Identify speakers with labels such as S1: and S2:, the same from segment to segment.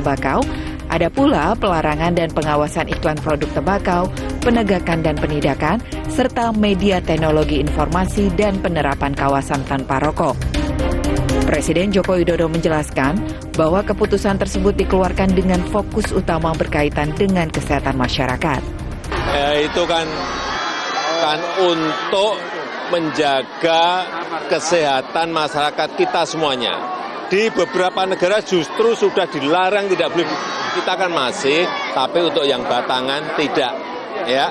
S1: tembakau, ada pula pelarangan dan pengawasan iklan produk tembakau, penegakan dan penindakan, serta media teknologi informasi dan penerapan kawasan tanpa rokok. Presiden Joko Widodo menjelaskan bahwa keputusan tersebut dikeluarkan dengan fokus utama berkaitan dengan kesehatan masyarakat.
S2: Itu kan untuk menjaga kesehatan masyarakat kita semuanya. Di beberapa negara justru sudah dilarang, tidak boleh. Kita kan masih, tapi untuk yang batangan tidak, ya.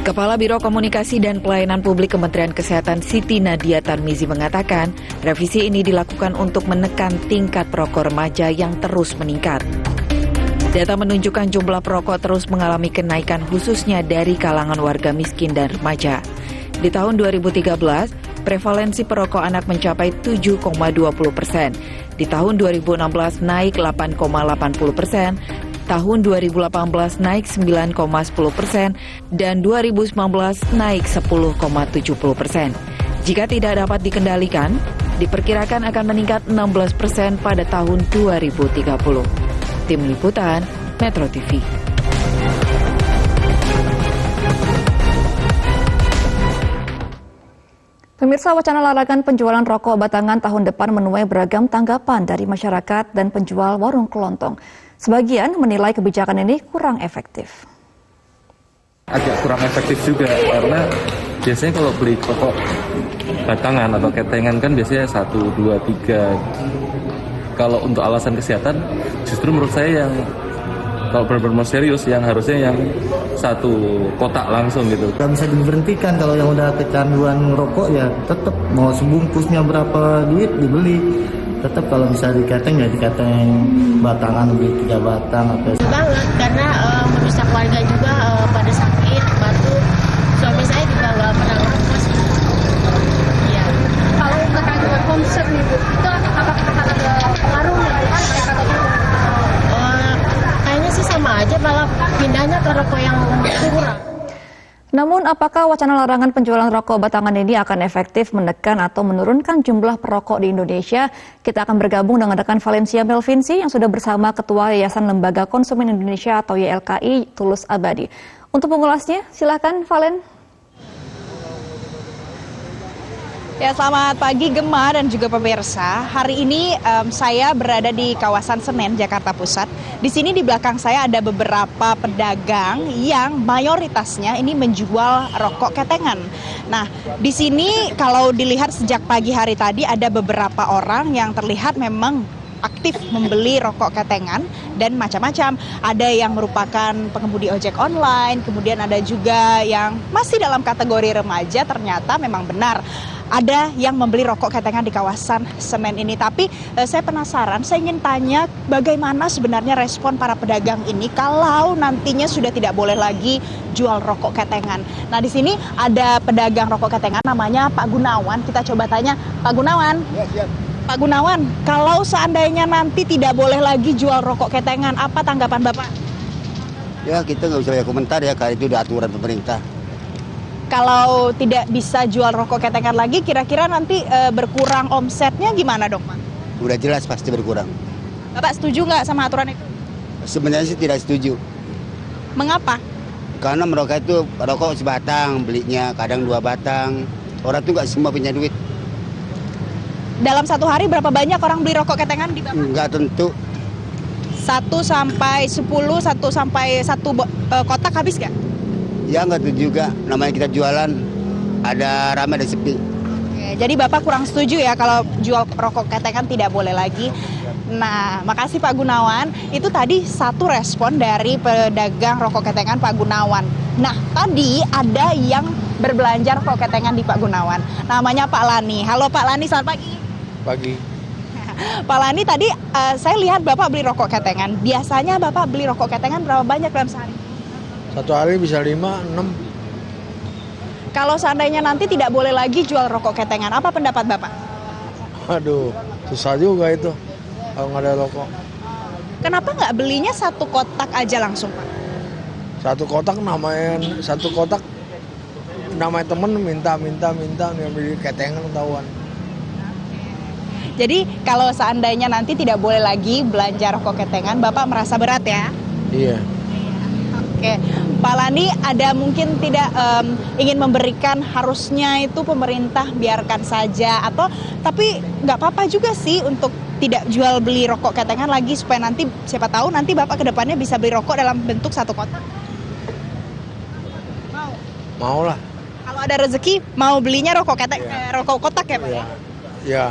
S1: Kepala Biro Komunikasi dan Pelayanan Publik Kementerian Kesehatan Siti Nadia Tarmizi mengatakan, revisi ini dilakukan untuk menekan tingkat perokok remaja yang terus meningkat. Data menunjukkan jumlah perokok terus mengalami kenaikan khususnya dari kalangan warga miskin dan remaja. Di tahun 2013, prevalensi perokok anak mencapai 7,20%. Di tahun 2016 naik 8,80%, tahun 2018 naik 9,10%, dan 2019 naik 10,70%. Jika tidak dapat dikendalikan, diperkirakan akan meningkat 16% pada tahun 2030. Tim Liputan, Metro TV.
S3: Pemirsa, wacana larangan penjualan rokok batangan tahun depan menuai beragam tanggapan dari masyarakat dan penjual warung kelontong. Sebagian menilai kebijakan ini kurang efektif.
S4: Agak kurang efektif juga karena biasanya kalau beli rokok batangan atau ketengan kan biasanya 1, 2, 3. Kalau untuk alasan kesehatan justru menurut saya yang kalau benar-benar serius yang harusnya yang 1 kotak langsung gitu.
S5: Gak bisa diberhentikan kalau yang udah kecanduan rokok ya tetap mau sebungkusnya berapa duit dibeli. Tetap kalau bisa dikateng ya dikateng batangan beli 3 batang atau
S6: banget karena merusak warga juga pada sakit batuk. Suami saya juga nggak pernah ngerokok. Iya.
S7: Kalau kecanduan konsep nih Bu, itu apakah ada pengaruh nih mereka atau tidak?
S6: Kayaknya sih sama aja malah pindahnya ke rokok yang kurang.
S3: Namun, apakah wacana larangan penjualan rokok batangan ini akan efektif menekan atau menurunkan jumlah perokok di Indonesia? Kita akan bergabung dengan rekan Valencia Melvinci yang sudah bersama Ketua Yayasan Lembaga Konsumen Indonesia atau YLKI, Tulus Abadi. Untuk mengulasnya, silakan Valen.
S8: Ya, selamat pagi Gemma dan juga pemirsa. Hari ini saya berada di kawasan Senen, Jakarta Pusat. Di sini di belakang saya ada beberapa pedagang yang mayoritasnya ini menjual rokok ketengan. Nah, di sini kalau dilihat sejak pagi hari tadi ada beberapa orang yang terlihat memang aktif membeli rokok ketengan dan macam-macam. Ada yang merupakan pengemudi ojek online, kemudian ada juga yang masih dalam kategori remaja, ternyata memang benar. Ada yang membeli rokok ketengan di kawasan Senen ini. Tapi saya penasaran, saya ingin tanya bagaimana sebenarnya respon para pedagang ini kalau nantinya sudah tidak boleh lagi jual rokok ketengan. Nah, di sini ada pedagang rokok ketengan namanya Pak Gunawan. Kita coba tanya, Pak Gunawan. Ya, siap. Pak Gunawan, kalau seandainya nanti tidak boleh lagi jual rokok ketengan, apa tanggapan Bapak?
S5: ya kita nggak bisa komentar ya karena itu udah aturan pemerintah.
S8: Kalau tidak bisa jual rokok ketengan lagi, kira-kira nanti berkurang omsetnya gimana dong, Pak?
S5: Udah jelas pasti berkurang.
S8: Bapak setuju nggak sama aturan itu?
S5: Sebenarnya sih tidak setuju.
S8: Mengapa?
S5: Karena mereka itu rokok sebatang belinya, kadang 2 batang. Orang tuh nggak semua punya duit.
S8: Dalam satu hari berapa banyak orang beli rokok ketengan di Bapak?
S5: Nggak tentu.
S8: 1 sampai 10, 1 sampai 1 kotak habis nggak?
S5: Ya nggak tentu juga, namanya kita jualan, ada ramai ada sepi.
S8: Oke, jadi Bapak kurang setuju ya kalau jual rokok ketengan tidak boleh lagi. Nah, makasih Pak Gunawan. Itu tadi satu respon dari pedagang rokok ketengan Pak Gunawan. Nah, tadi ada yang berbelanja rokok ketengan di Pak Gunawan. Namanya Pak Lani. Halo Pak Lani, selamat pagi.
S9: Pagi.
S8: Pak Lani, tadi saya lihat Bapak beli rokok ketengan. Biasanya Bapak beli rokok ketengan berapa banyak dalam sehari?
S9: Satu hari bisa 5, 6.
S8: Kalau seandainya nanti tidak boleh lagi jual rokok ketengan, apa pendapat Bapak?
S9: Aduh, susah juga itu kalau nggak ada rokok.
S8: Kenapa nggak belinya 1 kotak aja langsung, Pak?
S9: 1 kotak namanya temen minta yang beli ketengan tahuan.
S8: Jadi kalau seandainya nanti tidak boleh lagi belanja rokok ketengan, Bapak merasa berat ya?
S9: Iya.
S8: Oke, Pak Lani ada mungkin tidak ingin memberikan harusnya itu pemerintah biarkan saja atau tapi nggak apa-apa juga sih untuk tidak jual beli rokok ketengan lagi supaya nanti siapa tahu nanti Bapak kedepannya bisa beli rokok dalam bentuk satu kotak?
S9: Mau lah.
S8: Kalau ada rezeki mau belinya rokok rokok kotak ya Pak?
S9: Iya. Ya,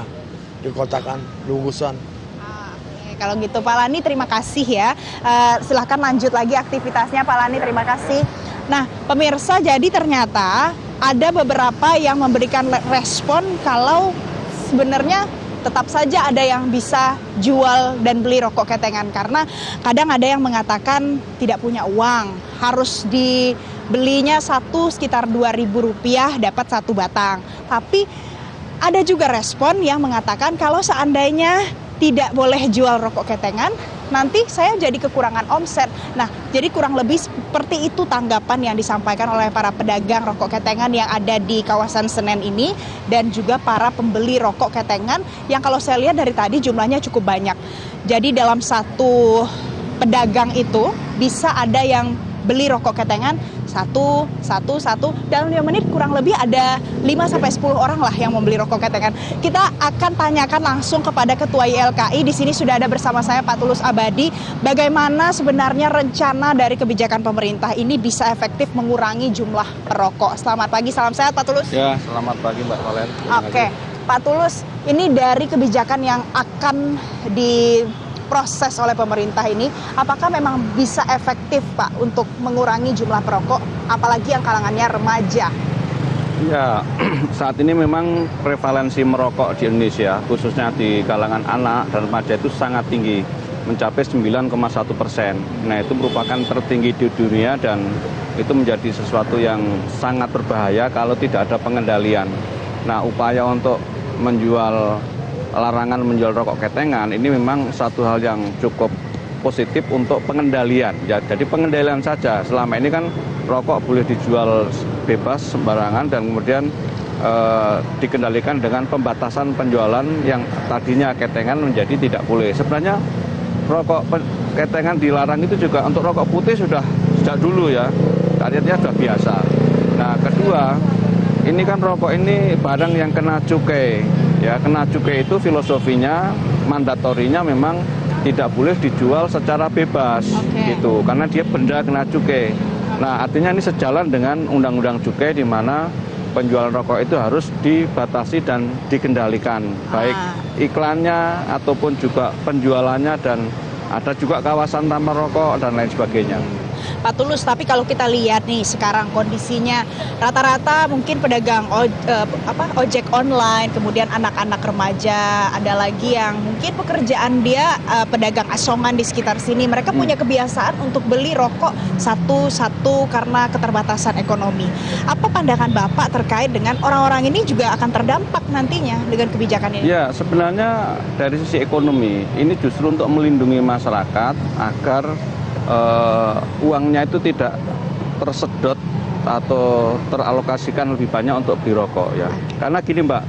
S9: dikotakan, bungkusan.
S8: Oke, kalau gitu Pak Lani terima kasih ya. Silahkan lanjut lagi aktivitasnya Pak Lani, terima kasih. Nah pemirsa, jadi ternyata ada beberapa yang memberikan respon kalau sebenarnya tetap saja ada yang bisa jual dan beli rokok ketengan karena kadang ada yang mengatakan tidak punya uang, harus dibelinya satu sekitar Rp2.000 dapat satu batang. Tapi ada juga respon yang mengatakan kalau seandainya tidak boleh jual rokok ketengan, nanti saya jadi kekurangan omset. Nah, jadi kurang lebih seperti itu tanggapan yang disampaikan oleh para pedagang rokok ketengan yang ada di kawasan Senen ini dan juga para pembeli rokok ketengan yang kalau saya lihat dari tadi jumlahnya cukup banyak. Jadi dalam satu pedagang itu bisa ada yang beli rokok ketengan satu. Dalam 5 menit kurang lebih ada 5-10 orang lah yang membeli rokok ketengan. Kita akan tanyakan langsung kepada Ketua YLKI. Di sini sudah ada bersama saya Pak Tulus Abadi. Bagaimana sebenarnya rencana dari kebijakan pemerintah ini bisa efektif mengurangi jumlah perokok. Selamat pagi, salam sehat Pak Tulus.
S10: Ya, selamat pagi Mbak Valen.
S8: Oke, Pak Tulus, ini dari kebijakan yang akan diproses oleh pemerintah ini, apakah memang bisa efektif Pak untuk mengurangi jumlah perokok, apalagi yang kalangannya remaja?
S10: Ya, saat ini memang prevalensi merokok di Indonesia, khususnya di kalangan anak dan remaja itu sangat tinggi, mencapai 9,1%. Nah, itu merupakan tertinggi di dunia dan itu menjadi sesuatu yang sangat berbahaya kalau tidak ada pengendalian. Nah, upaya untuk larangan menjual rokok ketengan ini memang satu hal yang cukup positif untuk pengendalian. Ya, jadi pengendalian saja. Selama ini kan rokok boleh dijual bebas sembarangan dan kemudian dikendalikan dengan pembatasan penjualan yang tadinya ketengan menjadi tidak boleh. Sebenarnya rokok ketengan dilarang itu juga untuk rokok putih sudah sejak dulu ya. Artinya sudah biasa. Nah, kedua, ini kan rokok ini barang yang kena cukai. Ya, kena cukai itu filosofinya, mandatorinya memang tidak boleh dijual secara bebas, gitu, karena dia benda kena cukai. Nah, artinya ini sejalan dengan undang-undang cukai di mana penjualan rokok itu harus dibatasi dan dikendalikan, baik iklannya ataupun juga penjualannya, dan ada juga kawasan tanpa rokok dan lain sebagainya.
S8: Pak Tulus, tapi kalau kita lihat nih sekarang kondisinya rata-rata mungkin pedagang ojek online, kemudian anak-anak remaja, ada lagi yang mungkin pekerjaan dia pedagang asongan di sekitar sini, mereka punya kebiasaan untuk beli rokok satu-satu karena keterbatasan ekonomi. Apa pandangan Bapak terkait dengan orang-orang ini juga akan terdampak nantinya dengan kebijakan ini?
S10: Ya, sebenarnya dari sisi ekonomi ini justru untuk melindungi masyarakat agar uangnya itu tidak tersedot atau teralokasikan lebih banyak untuk beli rokok ya. Karena gini Mbak,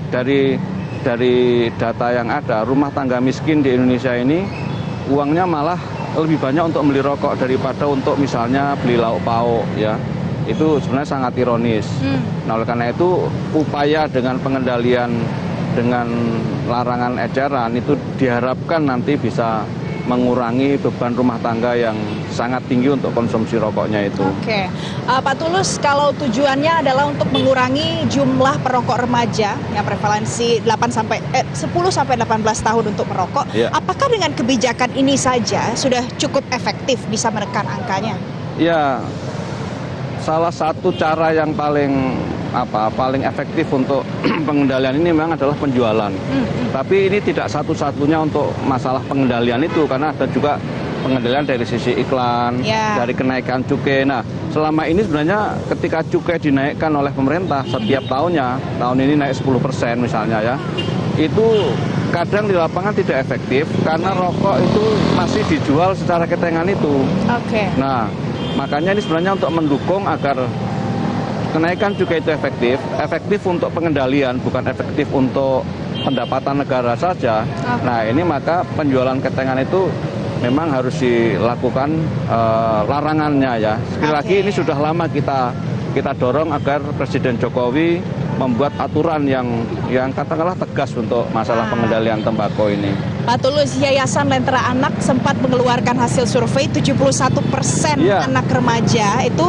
S10: dari data yang ada, rumah tangga miskin di Indonesia ini uangnya malah lebih banyak untuk beli rokok daripada untuk misalnya beli lauk pauk ya. Itu sebenarnya sangat ironis. Nah, oleh karena itu upaya dengan pengendalian dengan larangan eceran itu diharapkan nanti bisa mengurangi beban rumah tangga yang sangat tinggi untuk konsumsi rokoknya itu.
S8: Oke, Pak Tulus, kalau tujuannya adalah untuk mengurangi jumlah perokok remaja yang prevalensi 10-18 tahun untuk merokok, apakah dengan kebijakan ini saja sudah cukup efektif bisa menekan angkanya? Ya,
S10: salah satu cara yang paling efektif untuk pengendalian ini memang adalah penjualan. Tapi ini tidak satu-satunya untuk masalah pengendalian itu, karena ada juga pengendalian dari sisi iklan, dari kenaikan cukai. Nah, selama ini sebenarnya ketika cukai dinaikkan oleh pemerintah setiap tahunnya, tahun ini naik 10% misalnya ya, itu kadang di lapangan tidak efektif karena rokok itu masih dijual secara ketengan itu. Nah, makanya ini sebenarnya untuk mendukung agar kenaikan cukai itu efektif untuk pengendalian, bukan efektif untuk pendapatan negara saja. Nah ini maka penjualan ketengan itu memang harus dilakukan larangannya ya. Sekali lagi ini sudah lama kita dorong agar Presiden Jokowi membuat aturan yang katakanlah tegas untuk masalah pengendalian tembakau ini.
S8: Pak Tulus, Yayasan Lentera Anak sempat mengeluarkan hasil survei 71% anak remaja itu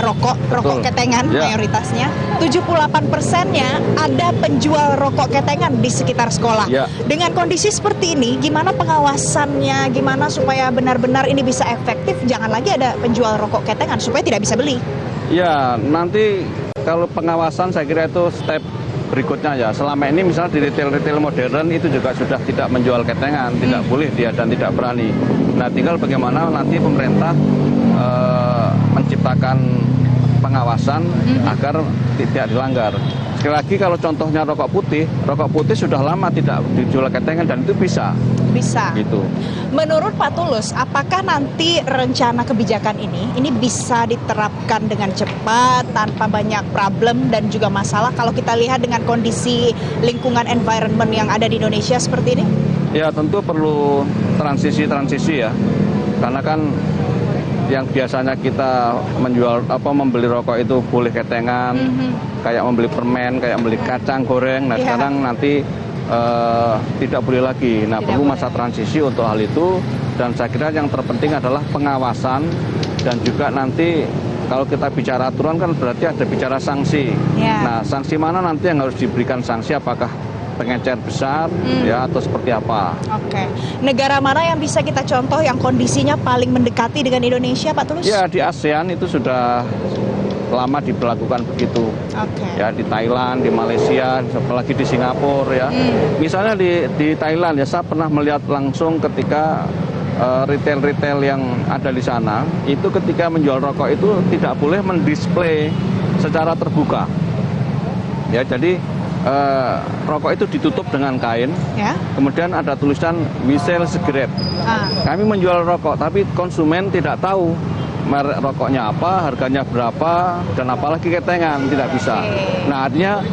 S8: rokok ketengan mayoritasnya. 78%-nya ada penjual rokok ketengan di sekitar sekolah. Dengan kondisi seperti ini, gimana pengawasannya? Gimana supaya benar-benar ini bisa efektif? Jangan lagi ada penjual rokok ketengan supaya tidak bisa beli.
S10: Ya, nanti kalau pengawasan saya kira itu step berikutnya ya. Selama ini misalnya di retail modern itu juga sudah tidak menjual ketengan, tidak boleh dia dan tidak berani. Nah, tinggal bagaimana nanti pemerintah menciptakan pengawasan agar tidak dilanggar. Sekali lagi kalau contohnya rokok putih sudah lama tidak dijual ketengan dan itu bisa. Gitu.
S8: Menurut Pak Tulus, apakah nanti rencana kebijakan ini bisa diterapkan dengan cepat tanpa banyak problem dan juga masalah kalau kita lihat dengan kondisi lingkungan environment yang ada di Indonesia seperti ini?
S10: Ya tentu perlu transisi ya, karena kan yang biasanya kita membeli rokok itu boleh ketengan, kayak membeli permen, kayak membeli kacang goreng. Nah sekarang nanti tidak boleh lagi. Nah perlu masa transisi untuk hal itu, dan saya kira yang terpenting adalah pengawasan dan juga nanti kalau kita bicara aturan kan berarti ada bicara sanksi. Nah sanksi mana nanti yang harus diberikan sanksi, apakah pengecer besar ya atau seperti apa?
S8: Oke. Negara mana yang bisa kita contoh yang kondisinya paling mendekati dengan Indonesia, Pak Tulus?
S10: Ya di ASEAN itu sudah lama diberlakukan begitu. Ya di Thailand, di Malaysia, apalagi di Singapura ya. Misalnya di Thailand ya, saya pernah melihat langsung ketika retail yang ada di sana itu ketika menjual rokok itu tidak boleh mendisplay secara terbuka. Ya jadi rokok itu ditutup dengan kain, kemudian ada tulisan "We sell cigarette". Kami menjual rokok, tapi konsumen tidak tahu merek rokoknya apa, harganya berapa, dan apalagi ketengan, tidak bisa. Nah artinya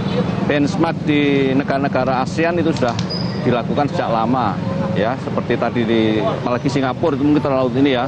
S10: benchmark di negara-negara ASEAN itu sudah dilakukan sejak lama. Ya, seperti tadi apalagi Singapura itu mungkin terlalu ini ya.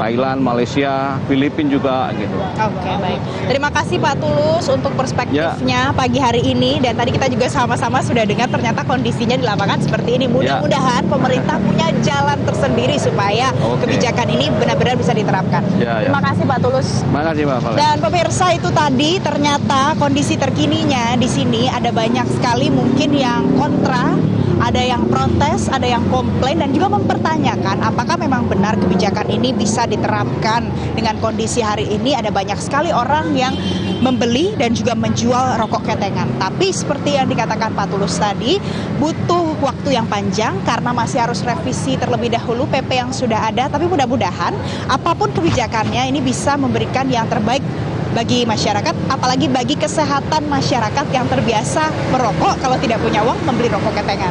S10: Thailand, Malaysia, Filipina juga gitu.
S8: Oke, baik. Terima kasih Pak Tulus untuk perspektifnya pagi hari ini, dan tadi kita juga sama-sama sudah dengar ternyata kondisinya di lapangan seperti ini. Mudah-mudahan pemerintah punya jalan tersendiri supaya kebijakan ini benar-benar bisa diterapkan. Terima kasih Pak Tulus.
S10: Terima kasih Pak Valen.
S8: Dan pemirsa, itu tadi ternyata kondisi terkininya di sini ada banyak sekali mungkin yang kontra, ada yang protes, ada yang komplain, dan juga mempertanyakan apakah memang benar kebijakan ini bisa diterapkan dengan kondisi hari ini. Ada banyak sekali orang yang membeli dan juga menjual rokok ketengan. Tapi seperti yang dikatakan Pak Tulus tadi, butuh waktu yang panjang karena masih harus revisi terlebih dahulu PP yang sudah ada. Tapi mudah-mudahan apapun kebijakannya ini bisa memberikan yang terbaik bagi masyarakat, apalagi bagi kesehatan masyarakat yang terbiasa merokok, kalau tidak punya uang membeli rokok ketengan.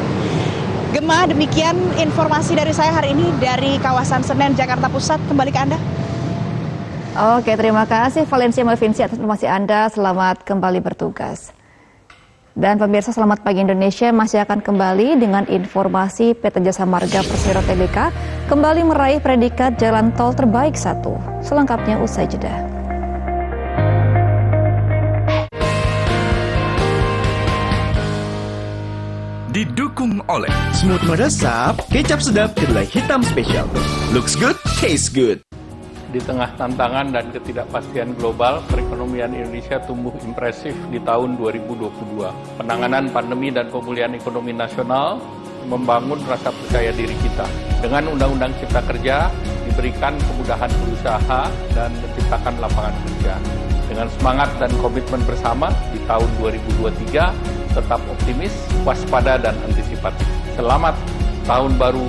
S8: Gema, demikian informasi dari saya hari ini dari kawasan Senen, Jakarta Pusat. Kembali ke Anda.
S3: Oke, terima kasih Valencia Melvinci atas informasi Anda. Selamat kembali bertugas. Dan pemirsa, selamat pagi Indonesia masih akan kembali dengan informasi PT Jasa Marga Persero Tbk kembali meraih predikat jalan tol terbaik 1. Selengkapnya usai jeda.
S11: Didukung oleh Smooth meresap, kecap sedap, kedelai hitam spesial. Looks good, tastes good.
S12: Di tengah tantangan dan ketidakpastian global, perekonomian Indonesia tumbuh impresif di tahun 2022. Penanganan pandemi dan pemulihan ekonomi nasional membangun rasa percaya diri kita. Dengan Undang-Undang Cipta Kerja, diberikan kemudahan berusaha dan menciptakan lapangan kerja. Dengan semangat dan komitmen bersama, di tahun 2023, tetap optimis, waspada, dan antisipatif. Selamat Tahun Baru